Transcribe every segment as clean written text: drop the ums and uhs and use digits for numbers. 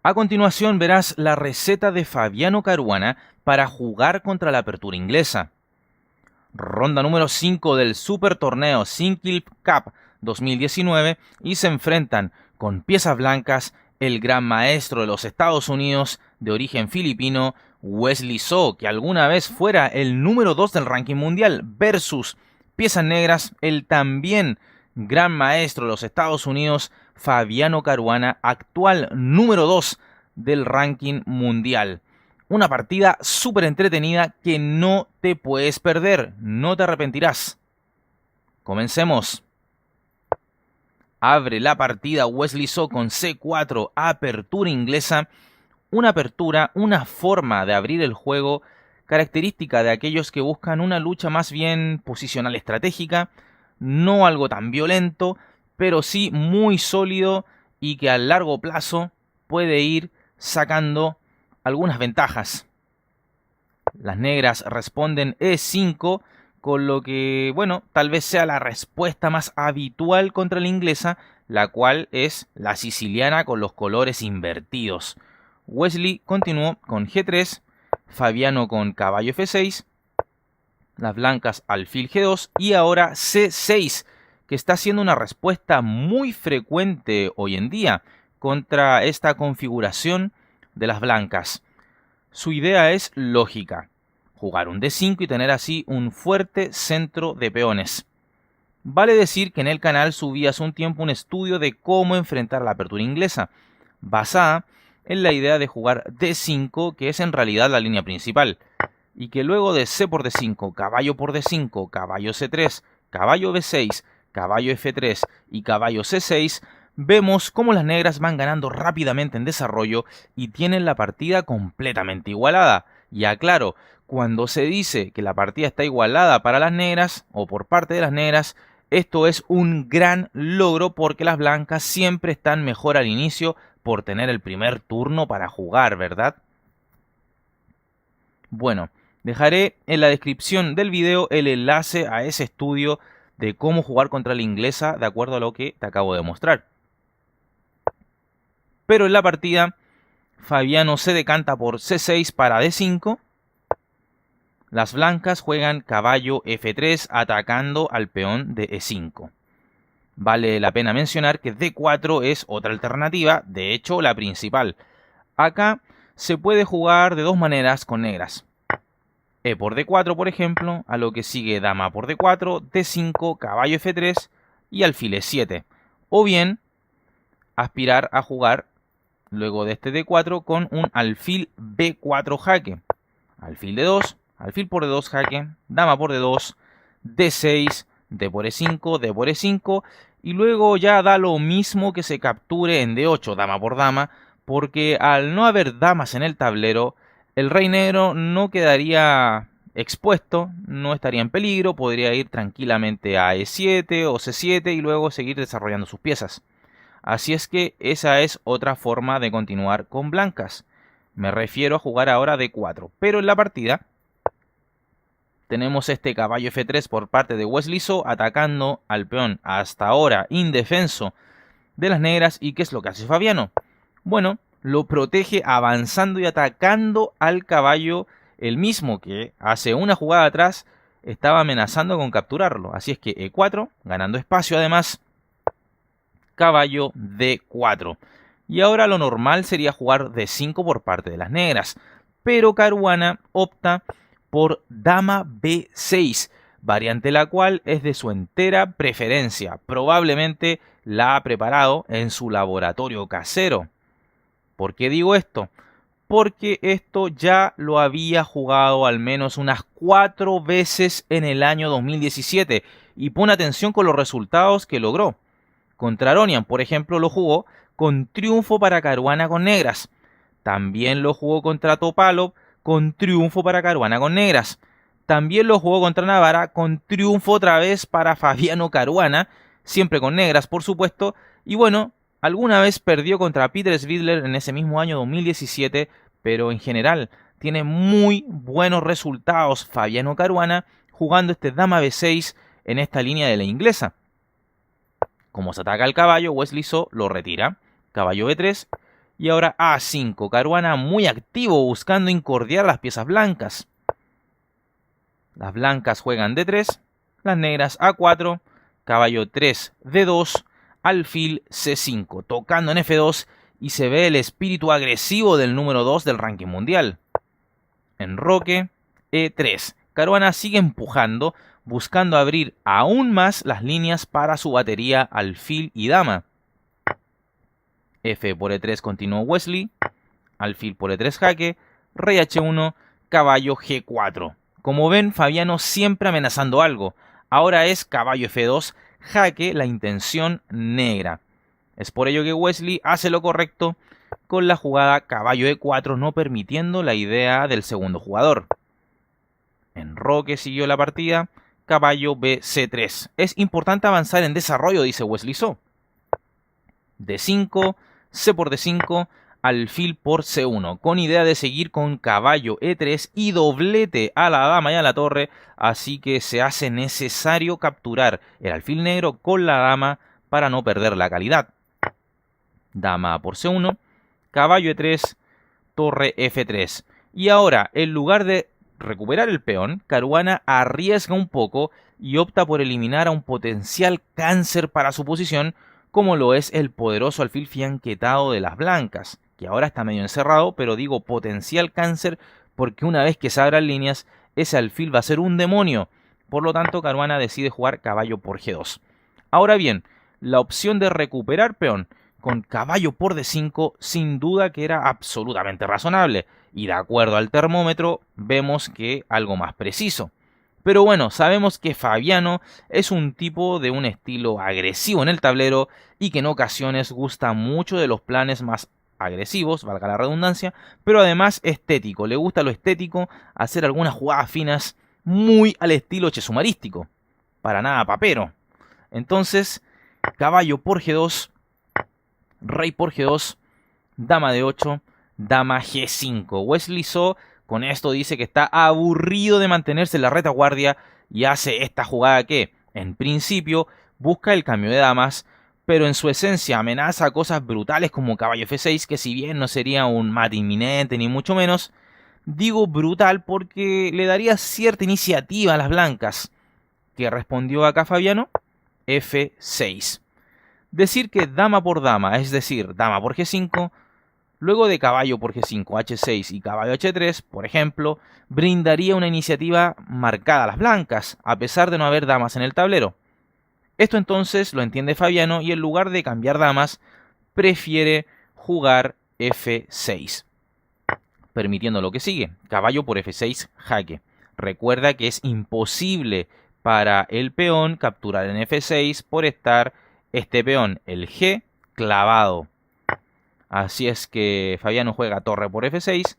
A continuación verás la receta de Fabiano Caruana para jugar contra la apertura inglesa. Ronda número 5 del Super Torneo Sinquefield Cup 2019 y se enfrentan con piezas blancas el gran maestro de los Estados Unidos de origen filipino Wesley So, que alguna vez fuera el número 2 del ranking mundial, versus piezas negras el también gran maestro de los Estados Unidos Fabiano Caruana, actual número 2 del ranking mundial. Una partida súper entretenida que no te puedes perder, no te arrepentirás. Comencemos. Abre la partida Wesley So con C4, apertura inglesa. Una apertura, una forma de abrir el juego característica de aquellos que buscan una lucha más bien posicional estratégica, no algo tan violento, pero sí muy sólido y que a largo plazo puede ir sacando algunas ventajas. Las negras responden E5, con lo que, bueno, tal vez sea la respuesta más habitual contra la inglesa, la cual es la siciliana con los colores invertidos. Wesley continuó con G3, Fabiano con caballo F6, las blancas alfil G2 y ahora C6, que está siendo una respuesta muy frecuente hoy en día contra esta configuración de las blancas. Su idea es lógica: jugar un D5 y tener así un fuerte centro de peones. Vale decir que en el canal subí hace un tiempo un estudio de cómo enfrentar la apertura inglesa, basada en la idea de jugar D5, que es en realidad la línea principal, y que luego de C por D5, caballo por D5, caballo C3, caballo B6, caballo F3 y caballo C6, vemos cómo las negras van ganando rápidamente en desarrollo y tienen la partida completamente igualada. Y aclaro, cuando se dice que la partida está igualada para las negras o por parte de las negras, esto es un gran logro porque las blancas siempre están mejor al inicio por tener el primer turno para jugar, ¿verdad? Bueno, dejaré en la descripción del video el enlace a ese estudio de cómo jugar contra la inglesa de acuerdo a lo que te acabo de mostrar. Pero en la partida, Fabiano se decanta por C6 para D5. Las blancas juegan caballo F3 atacando al peón de E5. Vale la pena mencionar que D4 es otra alternativa, de hecho la principal. Acá se puede jugar de dos maneras con negras. E por D4, por ejemplo, a lo que sigue dama por D4, D5, caballo F3 y alfil E7. O bien aspirar a jugar luego de este D4 con un alfil B4 jaque. Alfil D2, alfil por D2 jaque, dama por D2, D6, D por E5, D por E5, y luego ya da lo mismo que se capture en D8, dama por dama, porque al no haber damas en el tablero, el rey negro no quedaría expuesto, no estaría en peligro, podría ir tranquilamente a E7 o C7 y luego seguir desarrollando sus piezas. Así es que esa es otra forma de continuar con blancas. Me refiero a jugar ahora D4, pero en la partida tenemos este caballo F3 por parte de Wesley So atacando al peón hasta ahora indefenso de las negras. ¿Y qué es lo que hace Fabiano? Bueno, lo protege avanzando y atacando al caballo, el mismo que hace una jugada atrás estaba amenazando con capturarlo. Así es que E4, ganando espacio además, caballo D4. Y ahora lo normal sería jugar D5 por parte de las negras, pero Caruana opta por dama B6, variante la cual es de su entera preferencia. Probablemente la ha preparado en su laboratorio casero. ¿Por qué digo esto? Porque esto ya lo había jugado al menos unas 4 veces en el año 2017 y pon atención con los resultados que logró. Contra Aronian, por ejemplo, lo jugó con triunfo para Caruana con negras. También lo jugó contra Topalov con triunfo para Caruana con negras. También lo jugó contra Navarra con triunfo otra vez para Fabiano Caruana, siempre con negras, por supuesto. Y bueno, alguna vez perdió contra Peter Svidler en ese mismo año 2017, pero en general tiene muy buenos resultados Fabiano Caruana jugando este dama B6 en esta línea de la inglesa. Como se ataca al caballo, Wesley So lo retira. Caballo B3 Y ahora A5. Caruana muy activo buscando incordiar las piezas blancas. Las blancas juegan D3. Las negras A4. Caballo 3 D2. Alfil C5. Tocando en F2 y se ve el espíritu agresivo del número 2 del ranking mundial. Enroque E3. Caruana sigue empujando, buscando abrir aún más las líneas para su batería alfil y dama. F por E3 continuó Wesley, alfil por E3 jaque, rey H1, caballo G4. Como ven, Fabiano siempre amenazando algo. Ahora es caballo F2, jaque, la intención negra. Es por ello que Wesley hace lo correcto con la jugada caballo E4, no permitiendo la idea del segundo jugador. Enroque siguió la partida, caballo BC3. Es importante avanzar en desarrollo, dice Wesley So. D5, C por D5, alfil por C1, con idea de seguir con caballo E3 y doblete a la dama y a la torre, así que se hace necesario capturar el alfil negro con la dama para no perder la calidad. Dama por C1, caballo E3, torre F3. Y ahora, en lugar de recuperar el peón, Caruana arriesga un poco y opta por eliminar a un potencial cáncer para su posición, como lo es el poderoso alfil fianquetado de las blancas, que ahora está medio encerrado, pero digo potencial cáncer porque una vez que se abran líneas, ese alfil va a ser un demonio. Por lo tanto, Caruana decide jugar caballo por G2. Ahora bien, la opción de recuperar peón con caballo por D5 sin duda que era absolutamente razonable, y de acuerdo al termómetro vemos que algo más preciso. Pero bueno, sabemos que Fabiano es un tipo de un estilo agresivo en el tablero y que en ocasiones gusta mucho de los planes más agresivos, valga la redundancia, pero además estético. Le gusta lo estético, hacer algunas jugadas finas muy al estilo chesumarístico. Para nada papero. Entonces, caballo por G2, rey por G2, dama de 8, dama G5. Wesley So con esto dice que está aburrido de mantenerse en la retaguardia y hace esta jugada que, en principio, busca el cambio de damas, pero en su esencia amenaza cosas brutales como caballo F6, que si bien no sería un mate inminente ni mucho menos, digo brutal porque le daría cierta iniciativa a las blancas. ¿Qué respondió acá Fabiano? F6. Decir que dama por dama, es decir, dama por G5, luego de caballo por G5, H6 y caballo H3, por ejemplo, brindaría una iniciativa marcada a las blancas, a pesar de no haber damas en el tablero. Esto entonces lo entiende Fabiano y en lugar de cambiar damas, prefiere jugar F6, permitiendo lo que sigue, caballo por F6 jaque. Recuerda que es imposible para el peón capturar en F6 por estar este peón, el G, clavado. Así es que Fabiano juega torre por F6,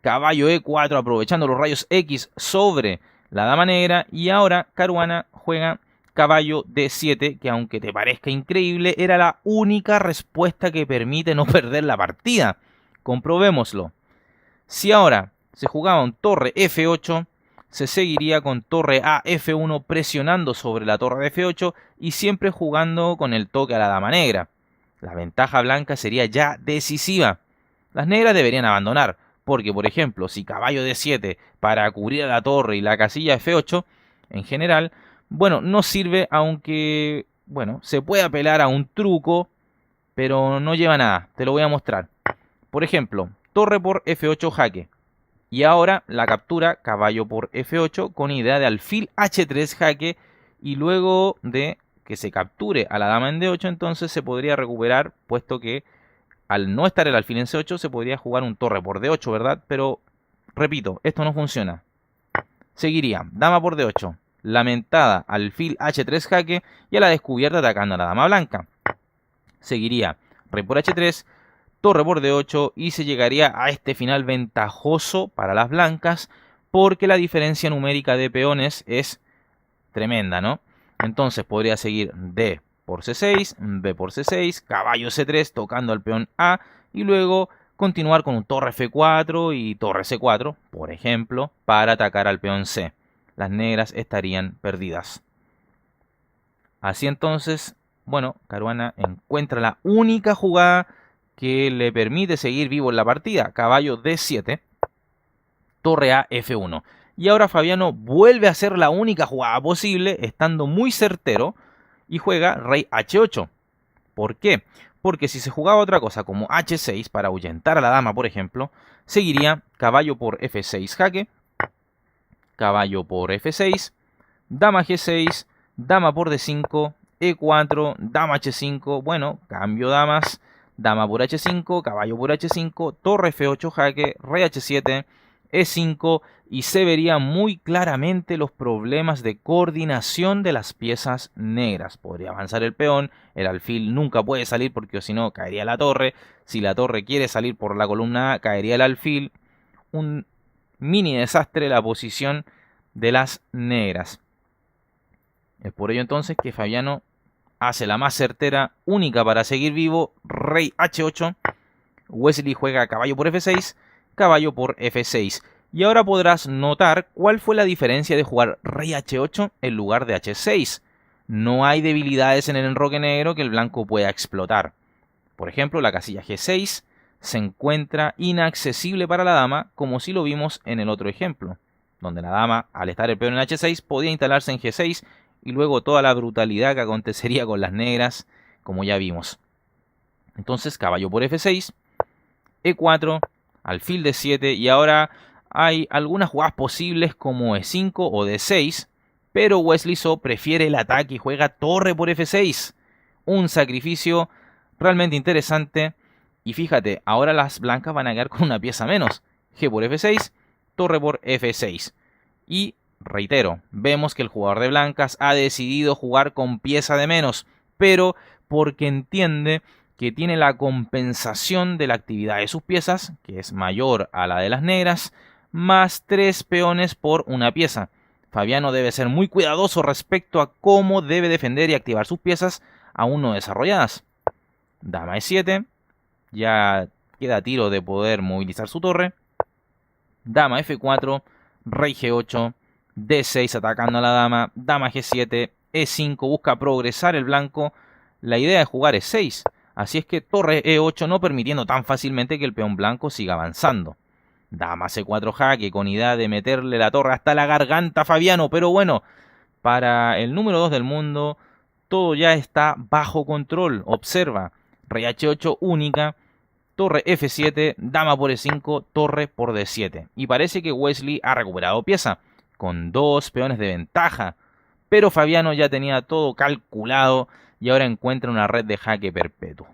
caballo E4 aprovechando los rayos X sobre la dama negra, y ahora Caruana juega caballo D7, que aunque te parezca increíble, era la única respuesta que permite no perder la partida. Comprobémoslo. Si ahora se jugaba un torre F8, se seguiría con torre a F1 presionando sobre la torre de F8 y siempre jugando con el toque a la dama negra. La ventaja blanca sería ya decisiva. Las negras deberían abandonar, porque por ejemplo, si caballo D7 para cubrir a la torre y la casilla F8, en general, bueno, no sirve, aunque, bueno, se puede apelar a un truco, pero no lleva nada. Te lo voy a mostrar. Por ejemplo, torre por F8 jaque. Y ahora la captura caballo por F8 con idea de alfil H3 jaque, y luego de que se capture a la dama en D8, entonces se podría recuperar, puesto que al no estar el alfil en C8 se podría jugar un torre por D8, ¿verdad? Pero, repito, esto no funciona. Seguiría dama por D8, lamentada alfil H3 jaque y a la descubierta atacando a la dama blanca. Seguiría rey por H3, torre por D8 y se llegaría a este final ventajoso para las blancas porque la diferencia numérica de peones es tremenda, ¿no? Entonces podría seguir D por C6, B por C6, caballo C3 tocando al peón A y luego continuar con un torre F4 y torre C4, por ejemplo, para atacar al peón C. Las negras estarían perdidas. Así entonces, bueno, Caruana encuentra la única jugada que le permite seguir vivo en la partida. Caballo D7, torre a F1. Y ahora Fabiano vuelve a hacer la única jugada posible, estando muy certero, y juega rey H8. ¿Por qué? Porque si se jugaba otra cosa como H6 para ahuyentar a la dama, por ejemplo, seguiría caballo por F6 jaque, caballo por F6, dama G6, dama por D5, E4, dama H5, bueno, cambio damas, dama por H5, caballo por H5, torre F8 jaque, rey H7, E5, y se verían muy claramente los problemas de coordinación de las piezas negras. Podría avanzar el peón, el alfil nunca puede salir porque si no caería la torre, si la torre quiere salir por la columna A caería el alfil, un mini desastre la posición de las negras. Es por ello entonces que Fabiano hace la más certera, única para seguir vivo, rey H8, Wesley juega caballo por F6, caballo por F6. Y ahora podrás notar cuál fue la diferencia de jugar rey H8 en lugar de H6. No hay debilidades en el enroque negro que el blanco pueda explotar. Por ejemplo, la casilla G6 se encuentra inaccesible para la dama, como si lo vimos en el otro ejemplo, donde la dama, al estar el peón en H6, podía instalarse en G6 y luego toda la brutalidad que acontecería con las negras, como ya vimos. Entonces, caballo por F6, E4, alfil D7, y ahora hay algunas jugadas posibles como E5 o D6, pero Wesley So prefiere el ataque y juega torre por F6. Un sacrificio realmente interesante. Y fíjate, ahora las blancas van a quedar con una pieza menos. G por F6, torre por F6. Y reitero, vemos que el jugador de blancas ha decidido jugar con pieza de menos, pero porque entiende que tiene la compensación de la actividad de sus piezas, que es mayor a la de las negras, más 3 peones por una pieza. Fabiano debe ser muy cuidadoso respecto a cómo debe defender y activar sus piezas aún no desarrolladas. Dama E7, ya queda tiro de poder movilizar su torre. Dama F4, rey G8, D6 atacando a la dama, dama G7, E5 busca progresar el blanco. La idea de jugar es 6, así es que torre E8 no permitiendo tan fácilmente que el peón blanco siga avanzando. Dama C4 jaque con idea de meterle la torre hasta la garganta a Fabiano, pero bueno, para el número 2 del mundo todo ya está bajo control. Observa, rey H8 única, torre F7, dama por E5, torre por D7. Y parece que Wesley ha recuperado pieza, con 2 peones de ventaja. Pero Fabiano ya tenía todo calculado y ahora encuentra una red de jaque perpetuo.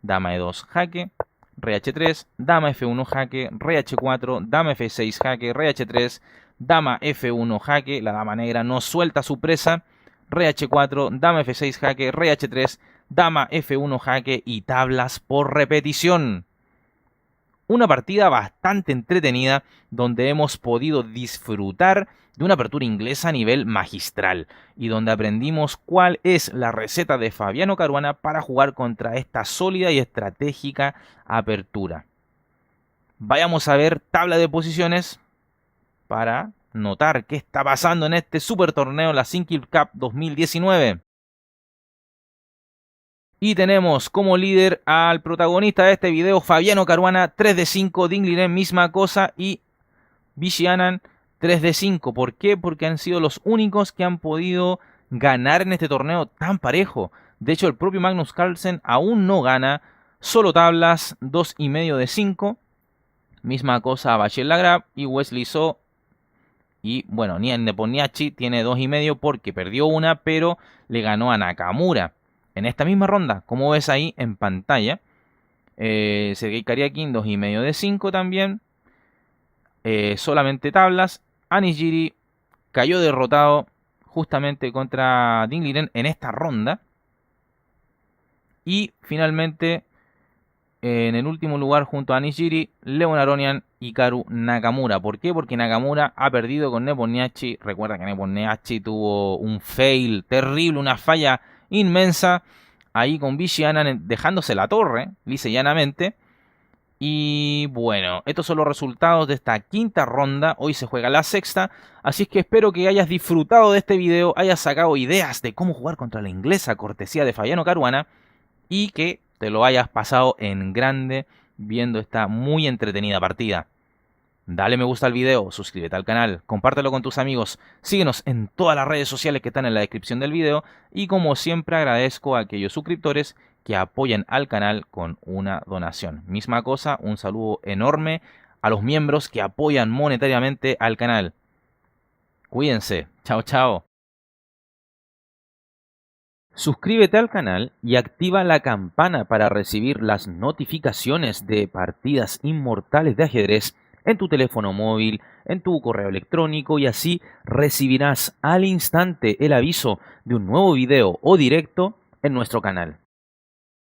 Dama E2 jaque, rey H3, dama F1 jaque, rey H4, dama F6 jaque, rey H3, dama F1 jaque, la dama negra no suelta su presa, rey H4, dama F6 jaque, rey H3, dama F1 jaque y tablas por repetición. Una partida bastante entretenida donde hemos podido disfrutar de una apertura inglesa a nivel magistral y donde aprendimos cuál es la receta de Fabiano Caruana para jugar contra esta sólida y estratégica apertura. Vayamos a ver tabla de posiciones para notar qué está pasando en este super torneo, la Sinquefield Cup 2019. Y tenemos como líder al protagonista de este video, Fabiano Caruana, 3 de 5, Dingliren misma cosa y Vichy Anand 3 de 5. ¿Por qué? Porque han sido los únicos que han podido ganar en este torneo tan parejo. De hecho, el propio Magnus Carlsen aún no gana, solo tablas 2,5 de 5. Misma cosa Bachel Lagrave y Wesley So. Y bueno, Nepomniachtchi tiene 2,5 porque perdió una, pero le ganó a Nakamura. En esta misma ronda, como ves ahí en pantalla, Sergei Karyakin 2,5 de 5 también. Solamente tablas. Nishijiri cayó derrotado justamente contra Dingliren en esta ronda. Y finalmente, en el último lugar junto a Nishijiri, Leon Aronian y Karu Nakamura. ¿Por qué? Porque Nakamura ha perdido con Nepomniachtchi. Recuerda que Nepomniachtchi tuvo un fail terrible, una falla inmensa ahí con Vichy Anand dejándose la torre, lisa y llanamente. Y bueno, estos son los resultados de esta quinta ronda. Hoy se juega la sexta, así es que espero que hayas disfrutado de este video, hayas sacado ideas de cómo jugar contra la inglesa, cortesía de Fabiano Caruana, y que te lo hayas pasado en grande viendo esta muy entretenida partida. Dale me gusta al video, suscríbete al canal, compártelo con tus amigos, síguenos en todas las redes sociales que están en la descripción del video y como siempre agradezco a aquellos suscriptores que apoyan al canal con una donación. Misma cosa, un saludo enorme a los miembros que apoyan monetariamente al canal. Cuídense, chao chao. Suscríbete al canal y activa la campana para recibir las notificaciones de partidas inmortales de ajedrez en tu teléfono móvil, en tu correo electrónico y así recibirás al instante el aviso de un nuevo video o directo en nuestro canal.